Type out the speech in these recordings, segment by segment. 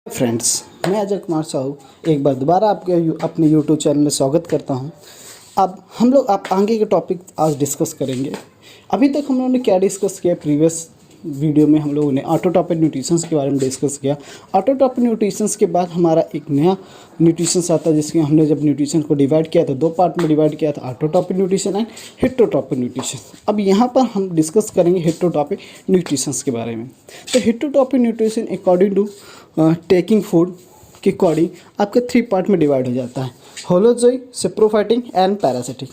Friends, मैं अजय कुमार साहू एक बार दोबारा आपके अपने यूट्यूब चैनल में स्वागत करता हूं। अब हम लोग आप आगे के टॉपिक आज डिस्कस करेंगे। अभी तक हम लोगों ने क्या डिस्कस किया, प्रीवियस वीडियो में हम लोगों ने ऑटोट्रॉपिक न्यूट्रिशंस के बारे में डिस्कस किया। ऑटोट्रॉपिक न्यूट्रिशंस के बाद हमारा एक नया न्यूट्रिशंस आता है, जिसमें हमने जब न्यूट्रिशन को डिवाइड किया था, दो पार्ट में डिवाइड किया था, autotrophic nutrition and heterotrophic nutrition. अब यहाँ पर हम डिस्कस करेंगे हेटेरोट्रॉपिक न्यूट्रिशंस के बारे में। तो heterotrophic nutrition according to taking food के अकॉर्डिंग आपके 3 पार्ट में डिवाइड हो जाता है: holozoic, saprophytic and parasitic.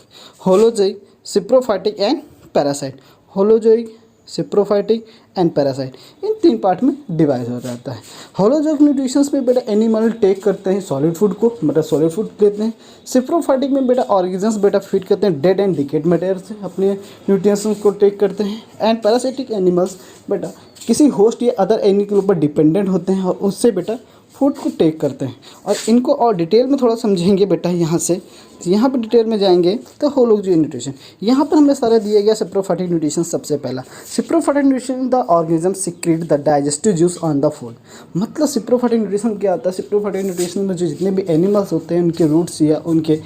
Holozoic, saprophytic and parasite. Holozoic, saprophytic and parasite, इन 3 पार्ट में डिवाइड हो जाता है। होलोजोइक न्यूट्रिशंस में बेटा एनिमल टेक करते हैं सॉलिड फूड को, मतलब सॉलिड फूड लेते हैं। सेप्रोफाइटिक में बेटा ऑर्गेनिजम्स बेटा फीड करते हैं डेड एंड डिकेड मटेरियल से, अपने न्यूट्रिशंस को टेक करते हैं। एंड पैरासिटिक एनिमल्स बेटा किसी होस्ट या अदर एनिमल के ऊपर डिपेंडेंट होते हैं और उससे बेटा फूड को टेक करते हैं। और इनको और डिटेल में थोड़ा समझेंगे बेटा। यहाँ पे डिटेल में जाएंगे तो होलोजोइक न्यूट्रिशन, यहाँ पर हमें सारा दिया गया। सेप्रोफाइटिक न्यूट्रिशन सबसे पहला, saprophytic nutrition the organism secret the digestive juice on the food. मतलब सेप्रोफाइटिक न्यूट्रिशन क्या होता है? सेप्रोफाइटिक न्यूट्रिशन में जो जितने भी एनिमल्स होते हैं उनके रूट्स या उनके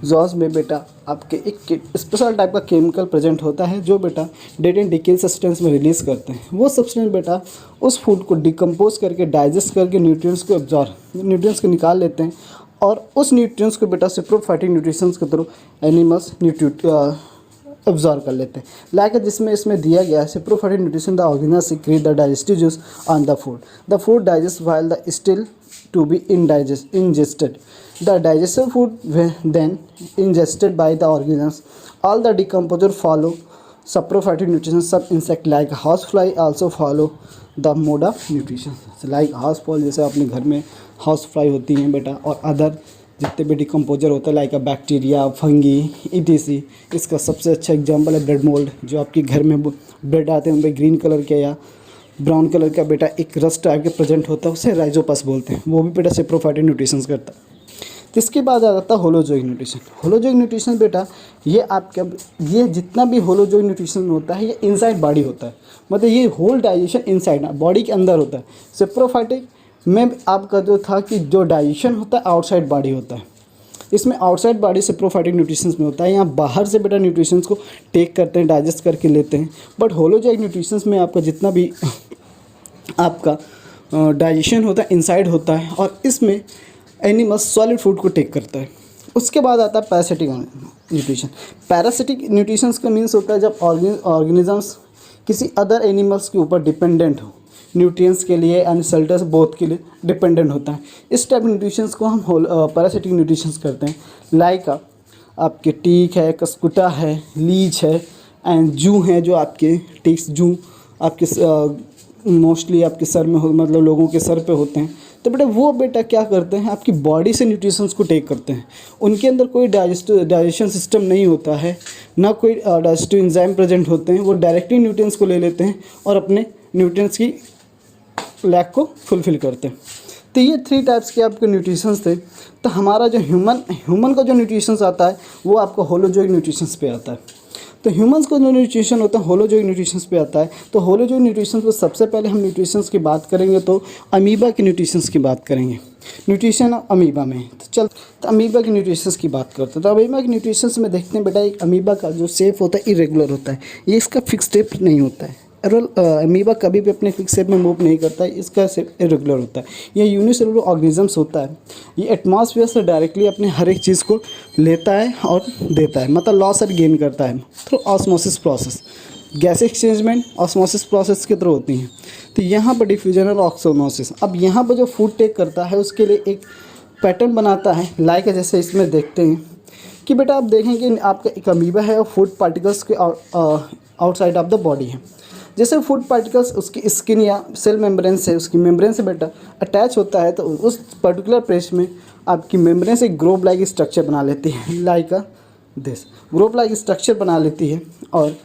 जॉज में बेटा आपके एक स्पेशल टाइप का केमिकल प्रेजेंट होता है, जो बेटा डेड एंड डिकेड सब्सटेंस में रिलीज़ करते हैं। वो सब्सटेंस बेटा उस फूड को डिकम्पोज करके डाइजेस्ट करके न्यूट्रिएंट्स को न्यूट्रिएंट्स को निकाल लेते हैं और उस न्यूट्रिएंट्स को बेटा सेप्रोफाइटिक न्यूट्रिशंस के थ्रू एनिमल्स अब्जॉर्व कर लेते हैं। लाइक जिसमें इसमें दिया गया है, saprophytic nutrition the organism secret the digestive juice on the food. The food digest while the still to be ingested. The digested food then ingested by the organisms. All the decomposer follow saprophytic nutrition. Some insect like housefly also follow the mode of nutrition. Like housefly, जैसे अपने घर में housefly होती हैं बेटा, और other जितने भी डिकम्पोजर होता है लाइक बैक्टीरिया, फंगी, etc. इसका सबसे अच्छा एग्जाम्पल है ब्रेड मोल्ड। जो आपके घर में ब्रेड आते हैं उन पर ग्रीन कलर के या ब्राउन कलर का बेटा एक रस्ट टाइप के प्रेजेंट होता है, उसे राइजोपस बोलते हैं। वो भी बेटा सेप्रोफाइटिक न्यूट्रिशन करता है। इसके बाद आ जाता है होलोजोइक न्यूट्रिशन। होलोजोइक न्यूट्रिशन बेटा ये जितना भी होलोजोइक न्यूट्रिशन होता है ये इनसाइड बॉडी होता है, मतलब ये होल डाइजेशन इनसाइड बॉडी के अंदर होता है। सेप्रोफाइटिक में आपका जो था कि जो डाइजेशन होता है आउटसाइड बॉडी होता है, इसमें आउटसाइड बॉडी सेप्रोफाइटिक न्यूट्रिशंस में होता है। यहाँ बाहर से बेटा न्यूट्रिशंस को टेक करते हैं, डाइजेस्ट करके लेते हैं। बट होलोजोइक न्यूट्रिशंस में आपका जितना भी आपका डाइजेशन होता है इनसाइड होता है, और इसमें एनिमल्स सॉलिड फूड को टेक करता है। उसके बाद आता है पैरासिटिक न्यूट्रिशन। पैरासिटिक न्यूट्रिशंस का मीन्स होता है जब ऑर्गेनिजम्स किसी अदर एनिमल्स के ऊपर डिपेंडेंट हो, न्यूट्रिएंट्स के लिए एंड शेल्टर्स बोथ के लिए डिपेंडेंट होता है। इस टाइप न्यूट्रिशंस को हम पैरासिटिक न्यूट्रिशंस करते हैं। लाइक आपके टीक है, कस्कुटा है, लीच है एंड जू है। जो आपके टिक्स जू आपके मोस्टली आपके सर में मतलब लोगों के सर पे होते हैं। तो बेटा वो बेटा क्या करते हैं, आपकी बॉडी से न्यूट्रिशंस को टेक करते हैं। उनके अंदर कोई डाइजेशन सिस्टम नहीं होता है, ना कोई डाइजेस्टिव एंजाइम प्रेजेंट होते हैं। वो डायरेक्टली न्यूट्रिएंट्स को ले लेते हैं और अपने न्यूट्रिएंट्स की लैक को फुलफ़िल करते हैं। तो ये 3 टाइप्स के आपके न्यूट्रिशंस थे। तो हमारा जो ह्यूमन का जो न्यूट्रिशंस आता है वो आपका होलोजोइक न्यूट्रिशंस पे आता है। तो ह्यूमंस का जो न्यूट्रिशन होता है होलोजोइक न्यूट्रिशंस पे आता है। तो होलोजोइक न्यूट्रिशंस में सबसे पहले हम न्यूट्रिशंस की बात करेंगे तो अमीबा के न्यूट्रिशंस की बात करेंगे। न्यूट्रिशन अमीबा में तो अमीबा के न्यूट्रिशंस की बात करते हैं। तो अमीबा के न्यूट्रिशंस में देखते हैं बेटा, एक अमीबा का जो शेप होता है इरेगुलर होता है। ये इसका फिक्स शेप नहीं होता है। अमीबा कभी भी अपने फिक्स शेप में मूव नहीं करता है, इसका शेप इरेगुलर होता है। ये यूनिसेलुलर ऑर्गेनिजम्स होता है। ये एटमॉस्फेयर से डायरेक्टली अपने हर एक चीज़ को लेता है और देता है, मतलब लॉस और गेन करता है through osmosis process. Gas exchangement osmosis process के थ्रू होती हैं। तो यहाँ पर डिफ्यूजन और ऑक्सोनोसिस। अब यहाँ पर जो फूड टेक करता है उसके लिए एक पैटर्न बनाता है। लाइक जैसे इसमें देखते हैं कि बेटा आप देखेंगे आपका एक अमीबा है और फूड पार्टिकल्स के आउटसाइड ऑफ द बॉडी है। जैसे फूड पार्टिकल्स उसकी स्किन या सेल मेम्ब्रेन से, उसकी मेम्ब्रेन से बेटा अटैच होता है, तो उस पर्टिकुलर प्लेस में आपकी मेम्ब्रेन से ग्रोव लाइक स्ट्रक्चर बना लेती है। Like this Grove like structure बना लेती है और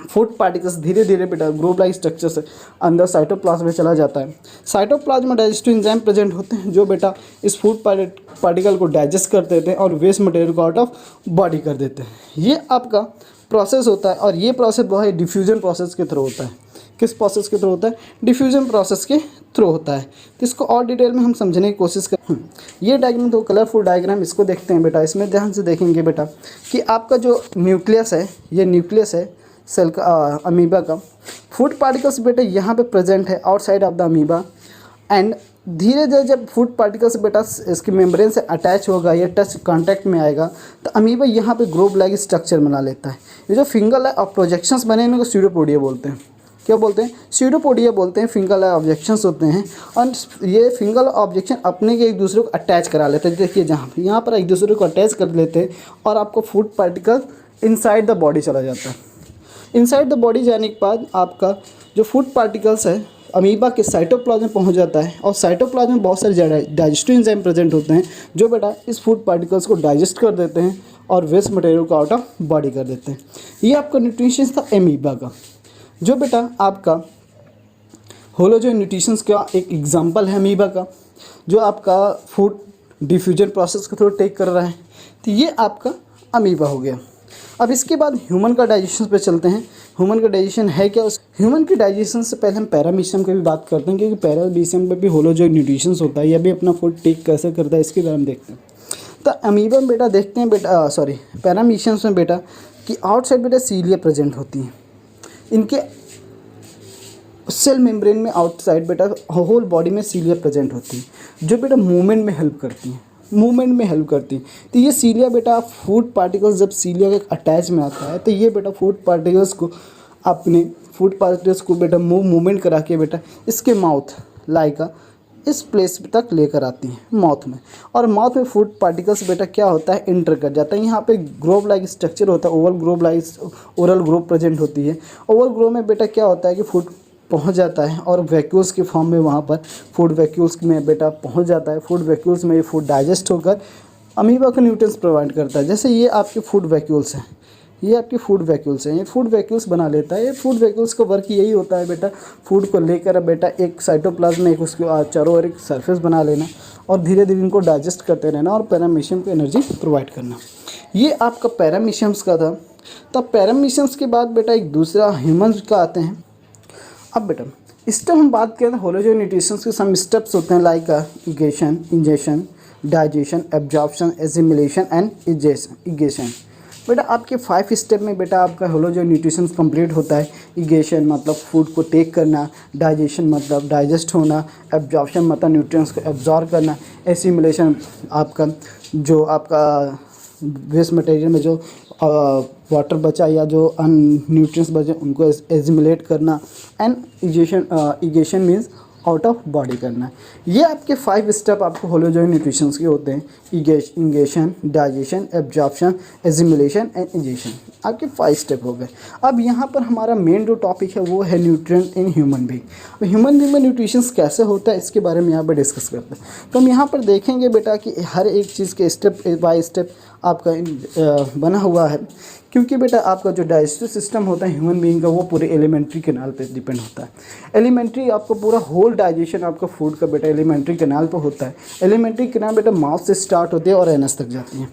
फूड पार्टिकल्स धीरे धीरे बेटा ग्रोव लाइक स्ट्रक्चर से अंदर साइटोप्लाज्म में चला जाता है। साइटोप्लाज्म में डाइजेस्टिव एंजाइम प्रेजेंट होते हैं जो बेटा इस फूड पार्टिकल को डाइजेस्ट कर देते हैं और वेस्ट मटेरियल को आउट ऑफ बॉडी कर देते हैं। ये आपका प्रोसेस होता है और ये प्रोसेस बहुत डिफ्यूजन प्रोसेस के थ्रू होता है। किस प्रोसेस के थ्रू होता है? डिफ्यूजन प्रोसेस के थ्रो होता है। तो इसको और डिटेल में हम समझने की कोशिश करें। ये डायग्राम तो कलरफुल डायग्राम, इसको देखते हैं बेटा। इसमें ध्यान से देखेंगे बेटा कि आपका जो न्यूक्लियस है, ये न्यूक्लियस है सेल का, अमीबा का। फूड पार्टिकल्स बेटा यहाँ पे प्रेजेंट है outside of the amoeba, and धीरे धीरे जब फूड पार्टिकल्स बेटा इसके मेम्ब्रेन से अटैच होगा या टच कांटेक्ट में आएगा तो अमीबा यहाँ पे ग्लोब लाइक स्ट्रक्चर बना लेता है। ये जो फिंगल है और प्रोजेक्शंस बने इनको स्यूडोपोडिया बोलते हैं। क्या बोलते हैं? स्यूडोपोडिया बोलते हैं। फिंगल ऑब्जेक्शंस होते हैं और ये फिंगल ऑब्जेक्शन अपने के एक दूसरे को अटैच करा लेते हैं। देखिए यहाँ पर एक दूसरे को अटैच कर लेते हैं और आपको food particle inside the body चला जाता है। इनसाइड द बॉडी जाने के बाद आपका जो फूड पार्टिकल्स है अमीबा के साइटोप्लाज्म में पहुंच जाता है और साइटोप्लाज्म में बहुत सारे डाइजेस्टिव एंजाइम प्रेजेंट होते हैं जो बेटा इस फूड पार्टिकल्स को डाइजेस्ट कर देते हैं और वेस्ट मटेरियल को आउट ऑफ बॉडी कर देते हैं। ये आपका न्यूट्रिशन था अमीबा का, जो बेटा आपका होलोजो न्यूट्रिशंस का एक एग्जांपल है अमीबा का, जो आपका फूड डिफ्यूजन प्रोसेस को थोड़ा टेक कर रहा है। तो ये आपका अमीबा हो गया। अब इसके बाद ह्यूमन का डाइजेशन पे चलते हैं। ह्यूमन का डाइजेशन है क्या? उस ह्यूमन की डाइजेशन से पहले हम पैरामीशियम की भी बात करते हैं, क्योंकि पैरामीशियम पे भी होलोजो न्यूट्रिशंस होता है, यह भी अपना फूड टेक कैसे करता है इसके बारे में देखते हैं। तो अमीबा में बेटा देखते हैं बेटा पैरामीशियम्स में बेटा कि आउटसाइड बेटा सीलिया प्रेजेंट होती हैं। इनके सेल मेम्ब्रेन में आउटसाइड बेटा होल बॉडी में सीलिया प्रेजेंट होती है जो बेटा मूवमेंट में हेल्प करती हैं, तो ये सीलिया बेटा फूड पार्टिकल्स जब सीलिया के अटैच में आता है तो ये बेटा फूड पार्टिकल्स को बेटा मूवमेंट करा के बेटा इसके माउथ लाइका इस प्लेस तक लेकर आती हैं माउथ में, और माउथ में फूड पार्टिकल्स बेटा क्या होता है इंटर कर जाता है। यहाँ पे ग्रोव लाइक स्ट्रक्चर होता है, ओरल ग्रोव प्रेजेंट होती है। ओवल ग्रोव में बेटा क्या होता है कि फूड पहुंच जाता है और वैक्यूल्स के फॉर्म में वहाँ पर फूड वैक्यूल्स में बेटा पहुंच जाता है। फूड वैक्यूल्स में ये फूड डाइजेस्ट होकर अमीबा को न्यूट्रिएंट्स प्रोवाइड करता है। जैसे ये आपके फूड वैक्यूल्स हैं, ये फूड वैक्यूल्स बना लेता है। ये फूड वैक्यूल्स का वर्क यही होता है बेटा फूड को लेकर बेटा एक साइटोप्लाज्म में एक उसके चारों ओर एक सरफेस बना लेना और धीरे धीरे इनको डाइजेस्ट करते रहना और पैरामीशियम को एनर्जी प्रोवाइड करना। ये आपका पैरामीशियम्स का था। तब पैरामीशियम्स के बाद बेटा एक दूसरा ह्यूमन्स का आते हैं। अब बेटा स्टेप हम बात करें तो होलोजो न्यूट्रिशंस के सम स्टेप्स होते हैं like egestion, ingestion, digestion, absorption, assimilation and egestion. बेटा आपके 5 स्टेप में बेटा आपका होलोजो न्यूट्रिशंस कंप्लीट होता है। इगेशन मतलब फूड को टेक करना, डाइजेशन मतलब डाइजेस्ट होना, एब्जॉर्प्शन मतलब न्यूट्रिएंट्स को एब्जॉर्ब करना, एसिमिलेशन आपका जो आपका वेस्ट मटेरियल में जो वाटर बचा या जो न्यूट्रिएंट्स बचे उनको एसिमिलेट करना, and egestion means out of body करना। ये आपके 5 स्टेप आपको होलोजो न्यूट्रिशंस के होते हैं। Ingestion, digestion, absorption, assimilation and egestion, आपके 5 स्टेप हो गए। अब यहाँ पर हमारा मेन जो टॉपिक है वो है nutrient in human being. Human being में न्यूट्रिशंस कैसे होता है इसके बारे में यहाँ पर डिस्कस करते हैं। तो हम यहाँ पर देखेंगे बेटा कि हर एक चीज़ के स्टेप बाय स्टेप आपका बना हुआ है, क्योंकि बेटा आपका जो डाइजेस्टिव सिस्टम होता है ह्यूमन बीइंग का वो पूरे एलिमेंट्री कैनाल पे डिपेंड होता है। एलिमेंट्री आपको पूरा होल डाइजेशन आपका फूड का बेटा एलिमेंट्री कैनाल पे होता है। एलिमेंट्री कैनाल बेटा माउथ से स्टार्ट होती है और एनस तक जाती है।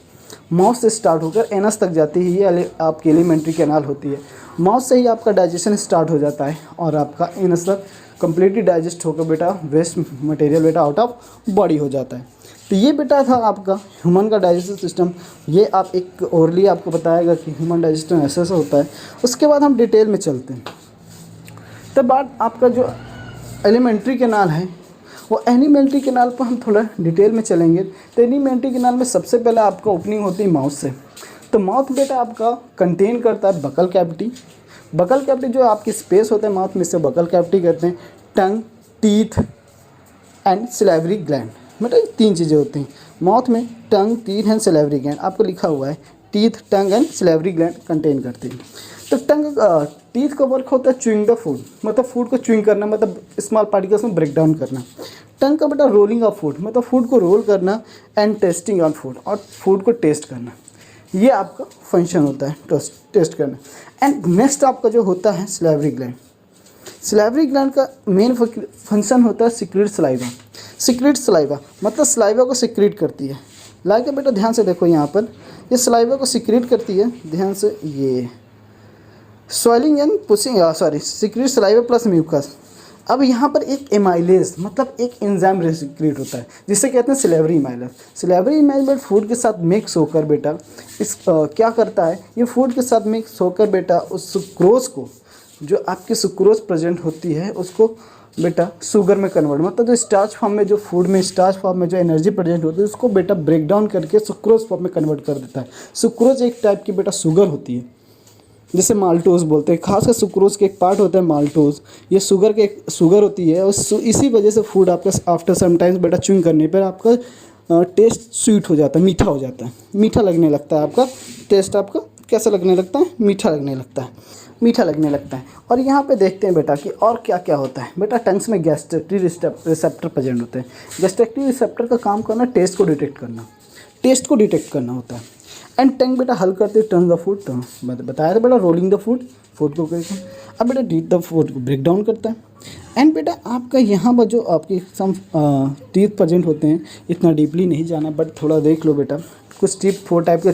माउथ से स्टार्ट होकर एनस तक जाती है, ये आपकी एलिमेंट्री कैनाल होती है। माउथ से ही आपका डाइजेशन स्टार्ट हो जाता है और आपका एनस तक कम्प्लीटली डाइजेस्ट होकर बेटा वेस्ट मटेरियल बेटा आउट ऑफ बॉडी हो जाता है। तो ये बेटा था आपका ह्यूमन का डाइजेस्टिव सिस्टम। ये आप एक ओरली आपको बताएगा कि ह्यूमन डाइजेस्टिव ऐसा होता है। उसके बाद हम डिटेल में चलते हैं। तब बाद आपका जो एलिमेंट्री कैनाल है वो एलिमेंट्री कैनाल पर हम थोड़ा डिटेल में चलेंगे। तो एलिमेंट्री कैनाल में सबसे पहले आपका ओपनिंग होती है माउथ से। तो माउथ बेटा आपका कंटेन करता है बकल कैविटी। बकल कैविटी जो आपकी स्पेस होता है माउथ में, से बकल कैविटी कहते हैं। टंग, टीथ एंड सिलेवरी ग्लैंड, मतलब 3 चीज़ें होती हैं माउथ में। टंग, टीथ एंड सिलेवरी ग्लैंड आपको लिखा हुआ है। Teeth, tongue and salivary gland contain करती हैं। तो टीथ का वर्क होता है च्यूइंग द फूड, मतलब फूड को च्यूइंग करना, मतलब स्मॉल पार्टिकल्स में ब्रेक डाउन करना। टंग का बेटा रोलिंग ऑफ फूड, मतलब फूड को रोल करना, एंड टेस्टिंग ऑन फूड, और फूड को टेस्ट करना। ये आपका फंक्शन होता है टेस्ट करना। एंड नेक्स्ट आपका जो होता है सिलेवरी ग्लैंड। सिलेवरी ग्लैंड का मेन फंक्शन होता है सिक्रीट सलाइवा, मतलब सलाइवा को सिक्रीट करती है। लाइक बेटा ध्यान से देखो, यहाँ पर ये सलाइवा को सिक्रीट करती है, ध्यान से। ये swelling and pushing secrete saliva plus mucus. अब यहाँ पर एक एमाइलेज मतलब एक एंजाइम क्रिएट होता है जिसे कहते हैं salivary amylase. Salivary amylase food के साथ मिक्स होकर बेटा क्या करता है, ये फूड के साथ मिक्स होकर बेटा उस सुक्रोज को, जो आपकी सुक्रोज प्रेजेंट होती है उसको बेटा शुगर में कन्वर्ट, मतलब जो स्टार्च फॉर्म में, जो फूड में स्टार्च फॉर्म में जो एनर्जी प्रेजेंट होती है उसको बेटा ब्रेक डाउन करके सुक्रोज फॉर्म में कन्वर्ट कर देता है। सुक्रोज एक टाइप की बेटा शुगर होती है जिसे माल्टोज बोलते हैं। खासकर सुक्रोज के एक पार्ट होता है माल्टोज, ये शुगर के शुगर होती है और इसी वजह से फूड आपका आफ्टर समटाइम्स बेटा च्यूइंग करने पर आपका टेस्ट स्वीट हो जाता है, मीठा हो जाता है, मीठा लगने लगता है। आपका टेस्ट आपका कैसा लगने लगता है, मीठा लगने लगता है, मीठा लगने लगता है। और यहाँ पे देखते हैं बेटा कि और क्या क्या होता है। बेटा टंग्स में गैस्ट्रेटरी रिसेप्टर प्रेजेंट होते हैं। गैस्ट्रेटरी रिसेप्टर का काम करना टेस्ट को डिटेक्ट करना, टेस्ट को डिटेक्ट करना होता है। एंड टंग बेटा हल करते टर्न द फूड, तो बताया था बेटा रोलिंग द फूड, फूड को करके अब बेटा डीट द फूड को ब्रेक डाउन करता है। एंड बेटा आपका यहाँ पर जो आपके सम टीथ प्रेजेंट होते हैं, इतना डीपली नहीं जाना बट थोड़ा देख लो बेटा, कुछ टीथ 4 टाइप के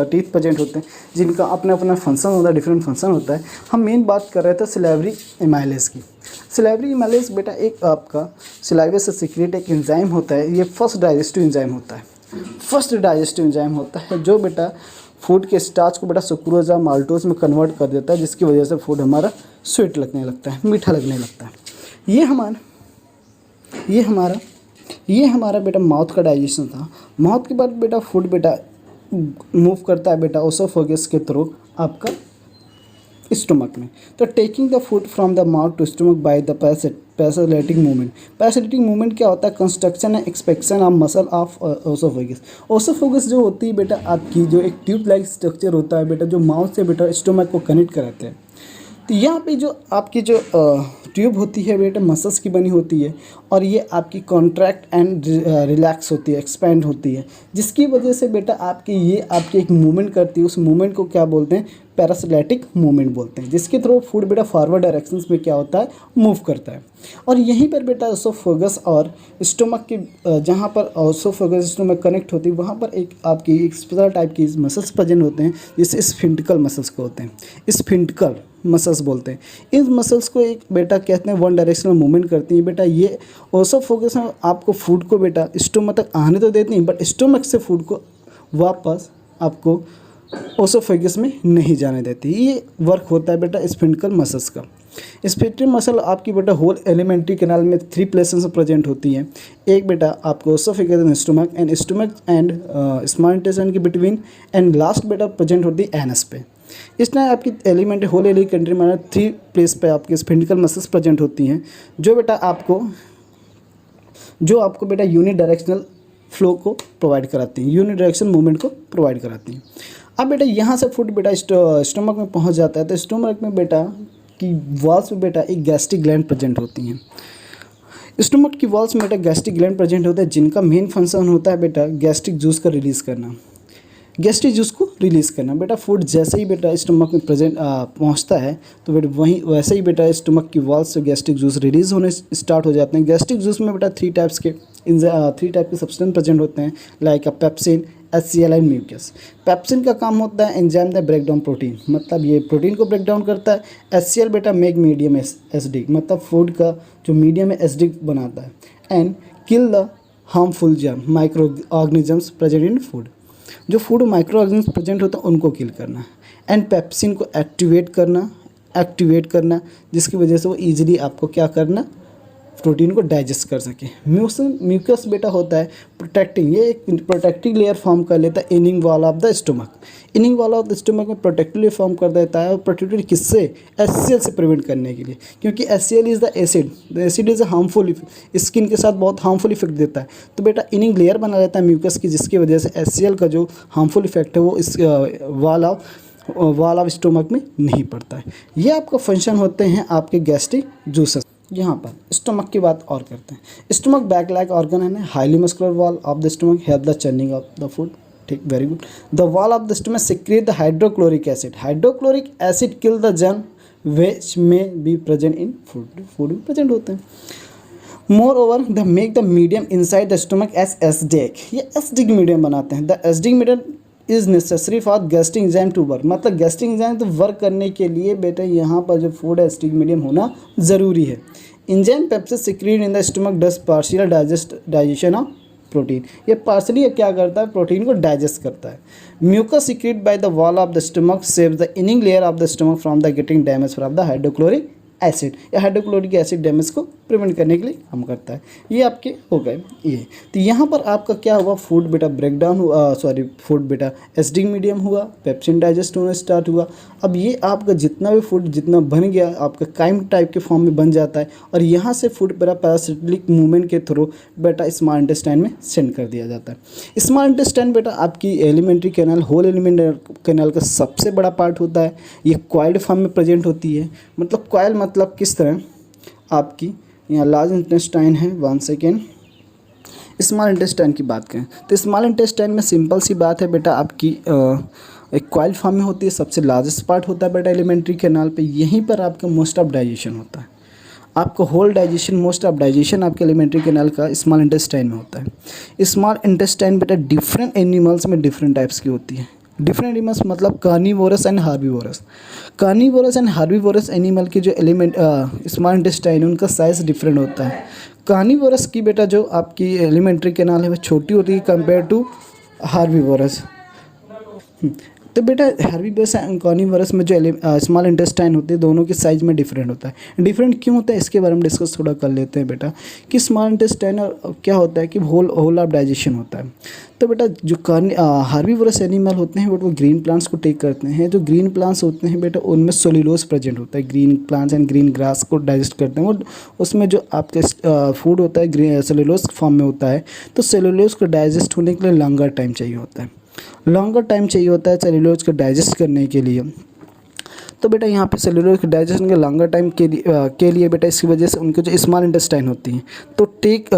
टीथ प्रेजेंट होते हैं जिनका अपना अपना फंक्शन होता है, डिफरेंट फंक्शन होता है। हम मेन बात कर रहे थे सिलेवरी एमाइलेज की। सिलेवरी एमाइलेज बेटा एक आपका सिलाइवे से सीक्रेट एक एंजाइम होता है, ये फर्स्ट डाइजेस्टिव एंजाइम होता है, फर्स्ट डाइजेस्टिव एंजाइम होता है जो बेटा फूड के स्टार्च को बेटा सुक्रोज या माल्टोज में कन्वर्ट कर देता है, जिसकी वजह से फूड हमारा स्वीट लगने लगता है, मीठा लगने लगता है। ये हमारा बेटा माउथ का डाइजेशन था। माउथ के बाद बेटा फूड बेटा मूव करता है बेटा ओसोफेगस के थ्रू आपका स्टमक में। तो taking the food from the mouth to stomach by the parasitic movement. Parasitic movement क्या होता है, construction and expectation of muscle of oesophagus. Oesophagus जो होती है बेटा आपकी, जो एक ट्यूब लाइक स्ट्रक्चर होता है बेटा, जो माउथ से बेटा स्टमक को कनेक्ट कराते हैं। तो यहाँ पे जो आपकी जो ट्यूब होती है बेटा मसल्स की बनी होती है और ये आपकी कॉन्ट्रैक्ट एंड रिलैक्स होती है, एक्सपैंड होती है, जिसकी वजह से बेटा आपकी ये आपकी एक मूवमेंट करती है। उस मूवमेंट को क्या बोलते हैं, पैरासिलेटिक मूवमेंट बोलते हैं, जिसके थ्रू फूड बेटा फॉरवर्ड डायरेक्शंस में क्या होता है, मूव करता है। और यहीं पर बेटा ओसोफेगस और स्टमक की जहाँ पर ओसोफेगस स्टमक कनेक्ट होती है वहाँ पर एक आपकी एक स्पेशल टाइप की मसल्स प्रेजेंट होते हैं जिसे स्फिंक्टिकल मसल्स को होते हैं, स्फिंक्टिकल मसल्स बोलते हैं। इन मसल्स को एक बेटा कहते हैं वन डायरेक्शनल मूवमेंट करती हैं बेटा। ये ओसोफेगस में आपको फूड को बेटा स्टमक तक आने तो देती हैं बट स्टमक से फूड को वापस आपको ओसोफेगस में नहीं जाने देती। ये वर्क होता है बेटा स्फिंक्टिकल मसल्स का। स्फिंक्टर मसल आपकी बेटा होल एलिमेंट्री कैनाल में 3 प्लेसेस प्रेजेंट होती हैं। एक बेटा आपको oesophagus and stomach and small intestine के बिटवीन, एंड लास्ट बेटा प्रेजेंट होती है एनस पे। इस टाइम आपकी एलिमेंट होल एलिमेंट्री में 3 प्लेस पे आपके स्फिंक्टिकल मसल्स प्रेजेंट होती हैं जो आपको बेटा यूनि डायरेक्शनल फ्लो को प्रोवाइड कराती हैं, यूनि डायरेक्शन मूवमेंट को प्रोवाइड कराती हैं। अब बेटा यहाँ से फूड बेटा स्टमक में पहुँच जाता है तो स्टमक में बेटा की वॉल्स में बेटा एक गैस्ट्रिक ग्लैंड प्रेजेंट होती हैं। स्टमक की वॉल्स में बेटा गैस्ट्रिक ग्लैंड प्रेजेंट होता है जिनका मेन फंक्शन होता है बेटा गैस्ट्रिक जूस का रिलीज़ करना, गैस्ट्रिक जूस को रिलीज़ करना। बेटा फूड जैसे ही बेटा स्टमक में पहुंचता है तो बेटा वैसे ही बेटा स्टमक की वॉल्स से गैस्ट्रिक जूस रिलीज़ होने स्टार्ट हो जाते हैं। गैस्ट्रिक जूस में बेटा 3 टाइप के सब्सटेंस प्रेजेंट होते हैं, like pepsin, HCl and mucus. Pepsin का काम होता है enzyme the break down protein, मतलब ये प्रोटीन को ब्रेक डाउन करता है। HCl बेटा मेक मीडियम एसिडिक, मतलब फूड का जो मीडियम है एसिडिक बनाता है। And kill the harmful germ micro organisms present in food, जो फूड माइक्रो ऑर्गेनिज्म प्रेजेंट होता है उनको किल करना। एंड पेप्सिन को एक्टिवेट करना जिसकी वजह से वो ईजिली आपको क्या करना, प्रोटीन को डाइजेस्ट कर सके। म्यूकस बेटा होता है प्रोटेक्टिंग, ये एक प्रोटेक्टिव लेयर फॉर्म कर लेता है inning wall of the stomach. Inning wall of the stomach में प्रोटेक्टिव लेयर फॉर्म कर देता है, और प्रोटेक्टिव किससे, HCl से प्रिवेंट करने के लिए, क्योंकि HCl is the acid is a harmful, skin के साथ बहुत हार्मफुल इफेक्ट देता है। तो बेटा इनिंग लेयर बना लेता है म्यूकस की, जिसकी वजह से HCl का जो हार्मफुल इफेक्ट है वो इस वॉल ऑफ स्टमक में नहीं पड़ता है। ये आपका फंक्शन होते हैं आपके गैस्ट्रिक जूसेस। यहाँ पर स्टमक की बात और करते हैं। स्टमक बैक लाइक ऑर्गन है, highly muscular wall of the stomach help the churning of the food, ठीक, very good. The wall of the stomach secrete the hydrochloric acid kill the germ which may be present in food भी present होते हैं। Moreover the make the medium inside the stomach as acidic, ये acidic medium बनाते हैं। The acidic medium is necessary for gastric enzyme to work, मतलब gastric enzyme तो work करने के लिए बेटा यहाँ पर जो फूड एसिडिक मीडियम होना ज़रूरी है। Enzyme pepsin secrete in the stomach does partial digestion of protein. ये पार्शली क्या करता है, प्रोटीन को डाइजेस्ट करता है। Mucus secrete by the wall of the stomach saves the inner layer of the stomach from the getting damage from the hydrochloric acid. या hydrochloric acid damage को prevent करने के लिए काम करता है। ये आपके हो गए ये। तो यहाँ पर आपका क्या हुआ, फूड बेटा ब्रेकडाउन हुआ, सॉरी फूड बेटा एसिडिक मीडियम हुआ, पेप्सिन डाइजेस्ट होना स्टार्ट हुआ। अब ये आपका जितना भी फूड जितना बन गया आपका काइम टाइप के फॉर्म में बन जाता है और यहाँ से फूड बेटा पैरासिटिक मूवमेंट के थ्रू बेटा स्मॉल इंटेस्टाइन में सेंड कर दिया जाता है। स्मॉल इंटेस्टाइन बेटा आपकी alimentary canal, whole alimentary canal का सबसे बड़ा पार्ट होता है। ये कॉइल्ड फॉर्म में प्रेजेंट होती है। मतलब कॉइल मतलब किस तरह, आपकी यहाँ लार्ज इंटेस्टाइन है, 1 सेकेंड। स्मॉल इंटेस्टाइन की बात करें तो स्मॉल इंटेस्टाइन में सिंपल सी बात है बेटा, आपकी एक कॉइल फॉर्म में होती है। सबसे लार्जेस्ट पार्ट होता है बेटा एलिमेंट्री कैनाल पे। यहीं पर आपका मोस्ट ऑफ डाइजेशन होता है। आपका whole digestion, most of digestion आपके एलिमेंट्री कैनाल का स्मॉल इंटेस्टाइन में होता है। स्मॉल इंटेस्टाइन बेटा डिफरेंट एनिमल्स में डिफरेंट टाइप्स की होती है। डिफरेंट एनिमल्स मतलब carnivorous and herbivorous. Carnivorous and herbivorous animal के जो एलिमेंट स्मॉल इंटेस्टाइन उनका साइज़ डिफरेंट होता है। कार्निवोरस की बेटा जो आपकी एलिमेंट्री कैनाल है वो छोटी होती है कंपेयर टू हार्बीवोरस। तो बेटा हार्बीवोरस एंड कार्निवोरस में जो स्मॉल इंटेस्टाइन होते हैं दोनों के साइज़ में डिफरेंट होता है। डिफरेंट क्यों होता है इसके बारे में डिस्कस थोड़ा कर लेते हैं बेटा कि स्मॉल इंटेस्टाइन क्या होता है कि होल ऑफ डाइजेशन होता है। तो बेटा जो हार्बीवोरस एनिमल होते हैं वो ग्रीन प्लांट्स को टेक करते हैं। जो ग्रीन प्लांट्स होते हैं बेटा उनमें सेलुलोज प्रेजेंट होता है। Green plants and green grass को डाइजेस्ट करते हैं। वो उसमें जो आपके फूड होता है ग्रीन सेलुलोज फॉर्म में होता है। तो सेलुलोज को डाइजेस्ट होने के लिए लॉन्गर टाइम चाहिए होता है। लॉन्गर टाइम चाहिए होता है सेलुलोज को डाइजेस्ट करने के लिए। तो बेटा यहाँ पे सेलुलोज के डाइजेशन के लॉन्गर टाइम के लिए बेटा इसकी वजह से उनके जो स्मॉल इंटेस्टाइन होती हैं तो टेक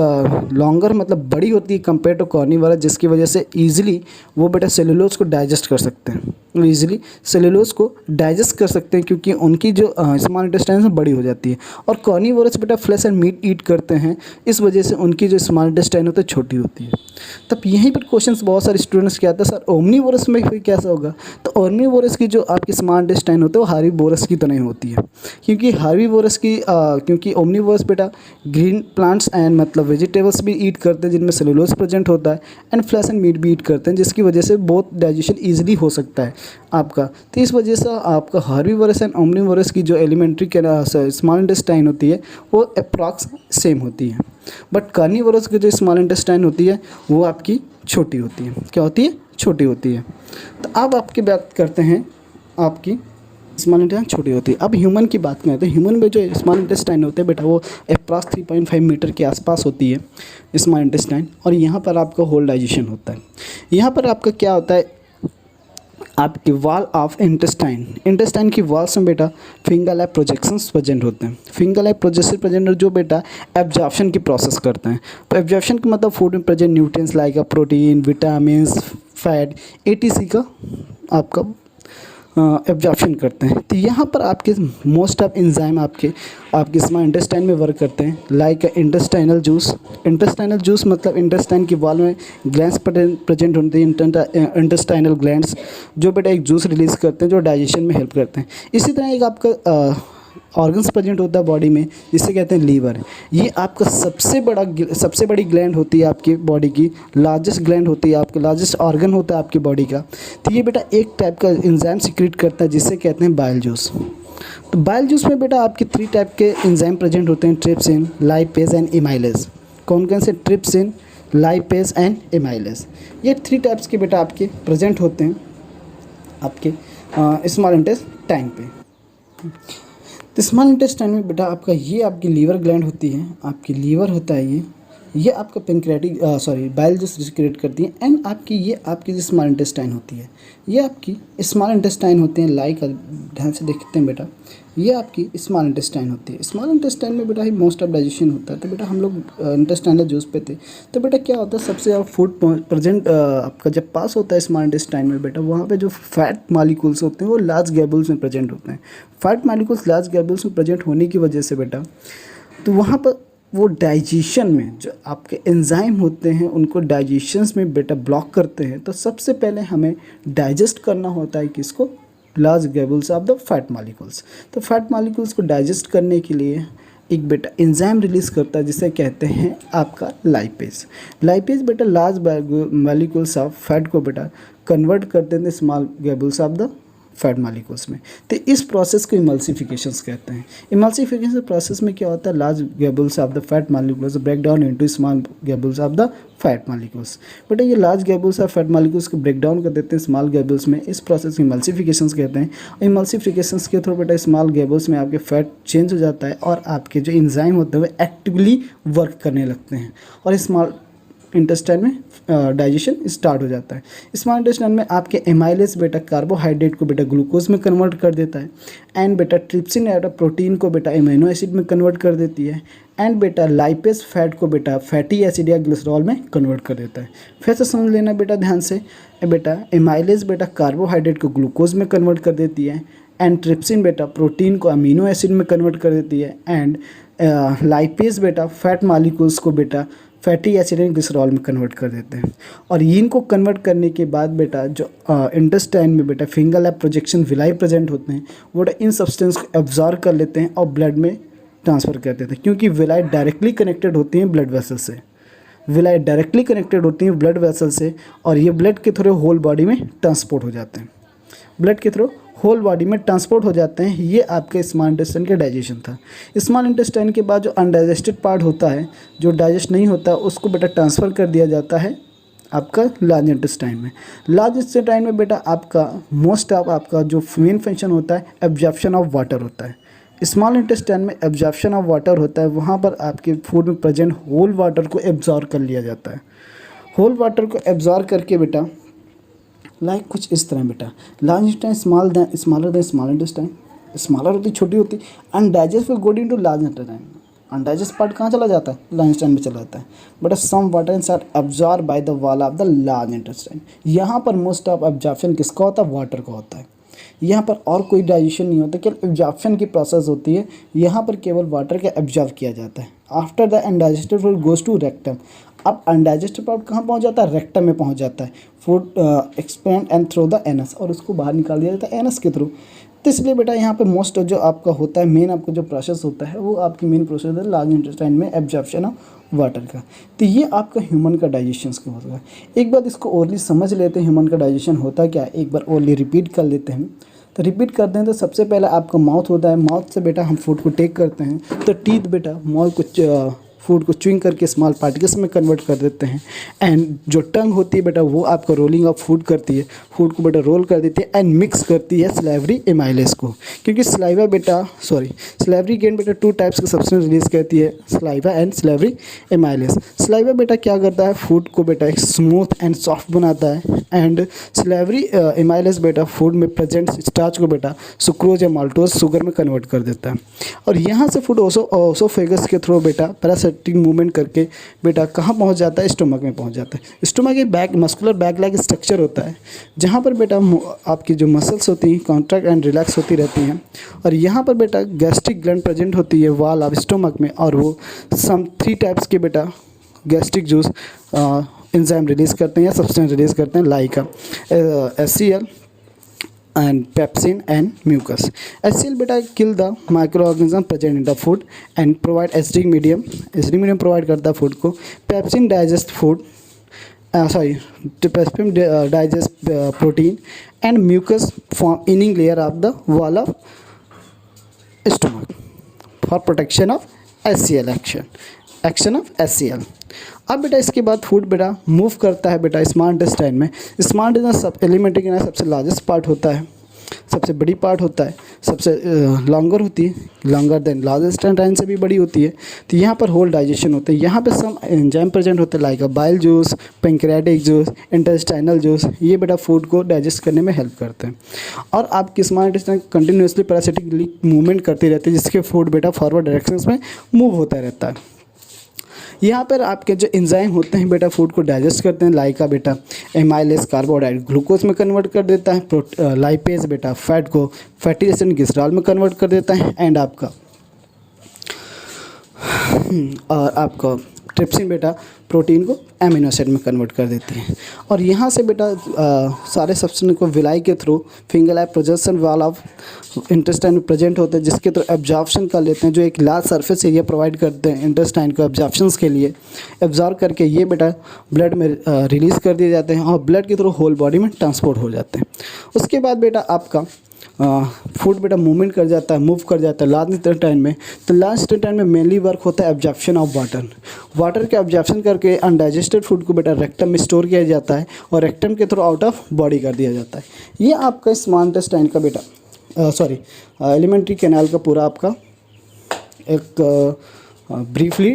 लॉन्गर मतलब बड़ी होती है कंपेयर टू कार्निवोरस, जिसकी वजह से ईजिली वो बेटा सेलुलोज को डाइजेस्ट कर सकते हैं। ईजिली सेलुलोज को डाइजेस्ट कर सकते हैं क्योंकि उनकी जो स्मॉल इंटेस्टाइन बड़ी हो जाती है। और कार्निवोरस बेटा फ्लैश एंड मीट ईट करते हैं, इस वजह से उनकी जो स्मॉल इंटेस्टाइन होती है छोटी होती है। तब यहीं पर क्वेश्चंस बहुत सारे स्टूडेंट्स के आते हैं, सर ओमनीवोरस में फिर कैसा होगा। तो ओमनीवोरस की जो आपकी स्मॉल इंटेस्टाइन होती है वो हार्बीवोरस की तरह होती है। क्योंकि हार्बीवोरस की क्योंकि ओमनीवोरस बेटा ग्रीन प्लांट्स एंड मतलब वेजिटेबल्स भी ईट करते हैं जिनमें सेलुलोज प्रेजेंट होता है एंड फ्लैश एंड मीट भी ईट करते हैं, जिसकी वजह से बहुत डाइजेशन ईजिली हो सकता है आपका। तो इस वजह से आपका हार्बीवोरस एंड ओमनीवोरस की जो एलिमेंट्री स्मॉल इंटेस्टाइन होती है वो अप्रॉक्स सेम होती है। बट कार्निवोरस की जो स्मॉल इंटेस्टाइन होती है वो आपकी छोटी होती है। क्या होती है? छोटी होती है। तो अब आपकी बात करते हैं, आपकी स्मॉल इंटेस्टाइन छोटी होती है। अब ह्यूमन की बात करें तो ह्यूमन में जो स्मॉल इंटेस्टाइन होते हैं बेटा वो अप्रॉक्स 3.5 मीटर के आसपास होती है स्मॉल इंटेस्टाइन। और यहाँ पर आपका होल डाइजेशन होता है। यहाँ पर आपका क्या होता है, आपकी वॉल ऑफ इंटेस्टाइन की वॉल्स में बेटा फिंगर लैब प्रोजेक्शंस प्रेजेंट होते हैं। फिंगर लैब प्रोजेक्शन प्रेजेंट जो बेटा एब्जॉर्प्शन की प्रोसेस करते हैं। तो एब्जॉर्प्शन का मतलब फूड में present nutrients like protein, vitamin, fat etc का आपका एब्जॉर्प्शन करते हैं। तो यहाँ पर आपके मोस्ट ऑफ एंजाइम आपके स्मॉल इंटेस्टाइन में वर्क करते हैं like intestinal juice. Intestinal juice मतलब इंटेस्टाइन की वॉल में ग्लैंड्स प्रेजेंट होते हैं, इंटेस्टाइनल ग्लैंड्स जो बेटा एक जूस रिलीज़ करते हैं जो डाइजेशन में हेल्प करते हैं। इसी तरह एक आपका ऑर्गन्स प्रेजेंट होता है बॉडी में जिसे कहते हैं लीवर। ये आपका सबसे बड़ी ग्लैंड होती है आपकी बॉडी की, लार्जेस्ट ग्लैंड होती है, आपका लार्जेस्ट ऑर्गन होता है आपकी बॉडी का। तो ये बेटा एक टाइप का एंजाइम सीक्रेट करता है जिसे कहते हैं बाइल जूस। तो बाइल जूस में बेटा आपके 3 टाइप के एंजाइम प्रेजेंट होते हैं, ट्रिप्सिन, लाइपेज एंड एमाइलेज। कौन कौन से? Trypsin, lipase and amylase. ये 3 टाइप्स के बेटा आपके प्रेजेंट होते हैं आपके स्मॉल इंटेस्टाइन पे। तो स्मॉल इंटेस्टाइन में बेटा आपका ये आपकी लीवर ग्लैंड होती है, आपकी लीवर होता है ये आपका पेनक्रियाटिक बाइल जूस सीक्रेट करती है। एंड आपकी जो स्मॉल इंटेस्टाइन होती है ये आपकी स्मॉल इंटेस्टाइन होते हैं। लाइक ध्यान से देखते हैं बेटा, ये आपकी स्मॉल इंटेस्टाइन होती है। स्मॉल इंटेस्टाइन में बेटा ही मोस्ट ऑफ डाइजेशन होता है। तो बेटा हम लोग इंटेस्टाइनल जूस पे थे, तो बेटा क्या होता है सबसे ज़्यादा फूड प्रेजेंट आपका जब पास होता है स्मॉल इंटेस्टाइन में बेटा वहाँ पे जो फैट मॉलिक्यूल्स होते हैं वो लार्ज गैबल्स में प्रेजेंट होते हैं। फैट मॉलिक्यूल्स लार्ज गैबल्स में प्रेजेंट होने की वजह से बेटा तो वहाँ पर वो डाइजेशन में जो आपके एंजाइम होते हैं उनको डाइजेशंस में बेटा ब्लॉक करते हैं। तो सबसे पहले हमें डाइजेस्ट करना होता है किसको? Large gables of the fat molecules. तो फैट मॉलिक्यूल्स को डाइजेस्ट करने के लिए एक बेटा एंजाइम रिलीज करता है जिसे कहते हैं आपका लाइपेज। लाइपेज बेटा लार्ज मॉलिक्यूल्स ऑफ फैट को बेटा कन्वर्ट कर देते हैं small globules of the fat molecules में। तो इस प्रोसेस को इमल्सिफिकेशंस कहते हैं। इमल्सिफिकेशन प्रोसेस में क्या होता है, large globules of the fat molecules break down into small globules of the fat molecules. बेटा ये large globules of fat molecules को ब्रेक डाउन कर देते हैं स्मॉल ग्लोब्यूल्स में। इस प्रोसेस को इमल्सिफिकेशंस कहते हैं। इमल्सिफिकेशंस के थ्रू बेटा स्मॉल ग्लोब्यूल्स में आपके फैट चेंज हो जाता है और आपके जो एंजाइम होते हैं वो एक्टिवली वर्क करने लगते हैं और स्मॉल इंटेस्टाइन में डाइजेशन स्टार्ट हो जाता है। स्मॉल इंटेस्टाइन में आपके एमाइलेज बेटा कार्बोहाइड्रेट को बेटा ग्लूकोज में कन्वर्ट कर देता है एंड बेटा ट्रिप्सिन बेटा प्रोटीन को बेटा एमिनो एसिड में कन्वर्ट कर देती है एंड बेटा लाइपेज फैट को बेटा फैटी एसिड या ग्लिसरॉल में कन्वर्ट कर देता है। फिर से समझ लेना बेटा ध्यान से, बेटा एमाइलेज बेटा कार्बोहाइड्रेट को ग्लूकोज में कन्वर्ट कर देती है एंड ट्रिप्सिन बेटा प्रोटीन को अमीनो एसिड में कन्वर्ट कर देती है एंड लाइपेज बेटा फैट मॉलिक्यूल्स को बेटा फैटी एसिड एंड ग्लिसरॉल में कन्वर्ट कर देते हैं। और इनको कन्वर्ट करने के बाद बेटा जो इंटेस्टाइन में बेटा finger lab projection villi present होते हैं वो इन सब्सटेंस को एब्जॉर्ब कर लेते हैं और ब्लड में ट्रांसफ़र कर देते हैं, क्योंकि विलाई डायरेक्टली कनेक्टेड होती हैं ब्लड वेसल से। विलाई डायरेक्टली कनेक्टेड होती हैं ब्लड वेसल से और ये ब्लड के थ्रू होल बॉडी में ट्रांसपोर्ट हो जाते हैं। ब्लड के थ्रू होल बॉडी में ट्रांसपोर्ट हो जाते हैं। ये आपके स्मॉल इंटेस्टाइन का डाइजेशन था। स्मॉल इंटेस्टाइन के बाद जो अनडाइजेस्टेड पार्ट होता है, जो डाइजेस्ट नहीं होता, उसको बेटा ट्रांसफ़र कर दिया जाता है आपका लार्ज इंटेस्टाइन में। लार्ज इंटेस्टाइन में बेटा आपका मोस्ट ऑफ आपका जो मेन फंक्शन होता है एब्जॉर्प्शन ऑफ वाटर होता है। स्मॉल इंटेस्टाइन में एब्जॉर्प्शन ऑफ वाटर होता है, वहाँ पर आपके फूड में प्रेजेंट होल वाटर को एब्जॉर्ब कर लिया जाता है। होल वाटर को एब्जॉर्ब करके बेटा लाइक कुछ इस तरह बेटा large intestine smaller than small intestine, smaller होती छोटी होती, अनडाइजेस्ट will go into large intestine. अनडाइजेस्ट part कहाँ चला जाता है, लार्ज इंटेस्टाइन में चला जाता है। But some water inside absorb by the wall of the large intestine. यहाँ पर मोस्ट ऑफ एब्जॉर्प्शन किसका होता है, वाटर का होता है। यहाँ पर और कोई डाइजेशन नहीं होता, केवल एब्जॉर्प्शन की प्रोसेस होती है। यहाँ पर केवल वाटर का एब्जॉर्ब किया जाता है। After the undigested food goes to rectum. अब अनडाइजेस्टेड पार्ट कहाँ पहुँच जाता है, रेक्टम में पहुँच जाता है। Food expand and through the anus, और उसको बाहर निकाल दिया जाता है एनस के थ्रू। तो इसलिए बेटा यहाँ पे मोस्ट जो आपका होता है मेन आपका जो प्रोसेस होता है वो आपकी मेन प्रोसेस है लार्ज इंटेस्टाइन में एब्जॉर्प्शन ऑफ वाटर का। तो ये आपका ह्यूमन का डाइजेशन का होता है। एक बार इसको ओरली समझ लेते हैं ह्यूमन का डाइजेशन होता क्या है, एक बार ओरली रिपीट कर लेते हैं। तो रिपीट करते हैं तो सबसे पहले आपका माउथ होता है। माउथ से बेटा हम फूड को टेक करते हैं। तो टीथ बेटा माउथ को फूड को च्युइंग करके स्मॉल पार्टिकल्स में कन्वर्ट कर देते हैं। एंड जो टंग होती है बेटा वो आपका रोलिंग ऑफ फूड करती है, फूड को बेटा रोल कर देती है एंड मिक्स करती है स्लाइवरी एमाइलेज को। क्योंकि स्लाइवरी गेन बेटा टू टाइप्स का सब्सटेंस रिलीज करती है, saliva and salivary amylase. Saliva बेटा क्या करता है, फूड को बेटा एक स्मूथ एंड सॉफ्ट बनाता है एंड स्लाइवरी एमाइलेज बेटा फूड में प्रेजेंट स्टार्च को बेटा सुक्रोज या माल्टोज शुगर में कन्वर्ट कर देता है। और यहाँ से फूड ओसोफेगस के थ्रू बेटा पैरासिटिक मूवमेंट करके बेटा कहाँ पहुँच जाता है, स्टोमक में पहुँच जाता है। स्टोमक एक back muscular back like structure होता है जहाँ पर बेटा आपकी जो मसल्स होती हैं कॉन्ट्रैक्ट एंड रिलैक्स होती रहती हैं। और यहाँ पर बेटा गैस्ट्रिक ग्लैंड प्रेजेंट होती है वॉल ऑफ स्टोमक में, और वो सम 3 टाइप्स के बेटा गैस्ट्रिक जूस एंजाइम रिलीज करते हैं या सब्सटेंस रिलीज करते हैं, like HCl and pepsin and mucus. HCl beta kill the microorganism present in the food and provide acidic medium provide करता है फूड को। pepsin digest food pepsin digest protein and mucus form inning layer of the wall of stomach for protection of HCl action of HCl। अब बेटा इसके बाद food बेटा move करता है बेटा स्मॉल इंटेस्टाइन में। स्मॉल इंटेस्टाइन सब एलिमेंट्री के सबसे लार्जेस्ट पार्ट होता है, सबसे बड़ी पार्ट होता है, सबसे लॉन्गर होती है, लॉन्गर देन लार्जेस्ट इंटेस्टाइन से भी बड़ी होती है। तो यहाँ पर होल डाइजेशन होता है। यहाँ पे सम एंजाइम प्रेजेंट होते हैं like bile juice, pancreatic juice, intestinal juice. ये बेटा फूड को डाइजेस्ट करने में हेल्प करते हैं। और आपकी small intestine continuously parasitically movement करती रहती है जिसके फूड बेटा फॉरवर्ड डायरेक्शंस में मूव होता रहता है। यहाँ पर आपके जो एंजाइम होते हैं बेटा फूड को डाइजेस्ट करते हैं, लाइका बेटा एमाइलेज कार्बोहाइड्रेट ग्लूकोज में कन्वर्ट कर देता है, लाइपेज बेटा फैट को फैटी एसिड ग्लिसरॉल में कन्वर्ट कर देता है एंड आपका और आपका ट्रिप्सिन बेटा प्रोटीन को एमिनो एसिड में कन्वर्ट कर देती है। और यहाँ से बेटा सारे सब्सटेंस को विलाई के through finger like projection wall of intestine में प्रेजेंट होते हैं, जिसके थ्रू एब्जॉर्प्शन कर लेते हैं, जो एक लार्ज सरफेस एरिया प्रोवाइड करते हैं इंटेस्टाइन को एब्जॉर्प्शंस के लिए। एब्जॉर्ब करके ये बेटा ब्लड में रिलीज़ कर दिए जाते हैं और ब्लड के थ्रू होल बॉडी में ट्रांसपोर्ट हो जाते हैं। उसके बाद बेटा आपका फूड बेटा मूवमेंट कर जाता है, मूव कर जाता है लास्ट टाइम में। तो लास्ट टाइम में मेनली वर्क होता है एब्जॉर्प्शन ऑफ वाटर के एब्जॉर्प्शन करके अनडाइजेस्टेड फूड को बेटा रेक्टम में स्टोर किया जाता है और रेक्टम के थ्रू आउट ऑफ बॉडी कर दिया जाता है। ये आपका स्मॉल इंटेस्टाइन का बेटा एलिमेंट्री कैनाल का पूरा आपका एक ब्रीफली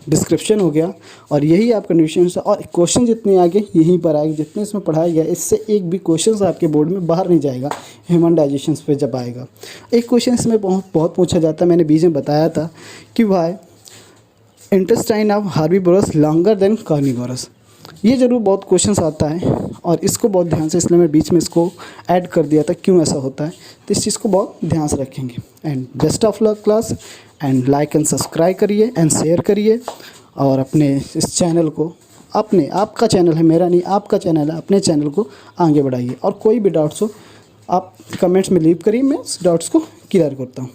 डिस्क्रिप्शन हो गया। और यही आपका न्यूट्रिशन और क्वेश्चन जितने आगे यहीं पर आएगा, जितने इसमें पढ़ाया गया इससे एक भी क्वेश्चन आपके बोर्ड में बाहर नहीं जाएगा। ह्यूमन डाइजेशन पे जब आएगा एक क्वेश्चन इसमें बहुत पूछा जाता है, मैंने बीच में बताया था कि why intestine of herbivorous longer than carnivorous. ये ज़रूर बहुत क्वेश्चंस आता है और इसको बहुत ध्यान से, इसलिए मैं बीच में इसको ऐड कर दिया था क्यों ऐसा होता है, तो इस चीज़ को बहुत ध्यान से रखेंगे। And best of luck class, and like and subscribe करिए एंड शेयर करिए। और अपने इस चैनल को, आपका चैनल है, मेरा नहीं, आपका चैनल है, अपने चैनल को आगे बढ़ाइए। और कोई भी डाउट्स हो आप कमेंट्स में लीव करिए, मैं उस डाउट्स को क्लियर करता हूँ।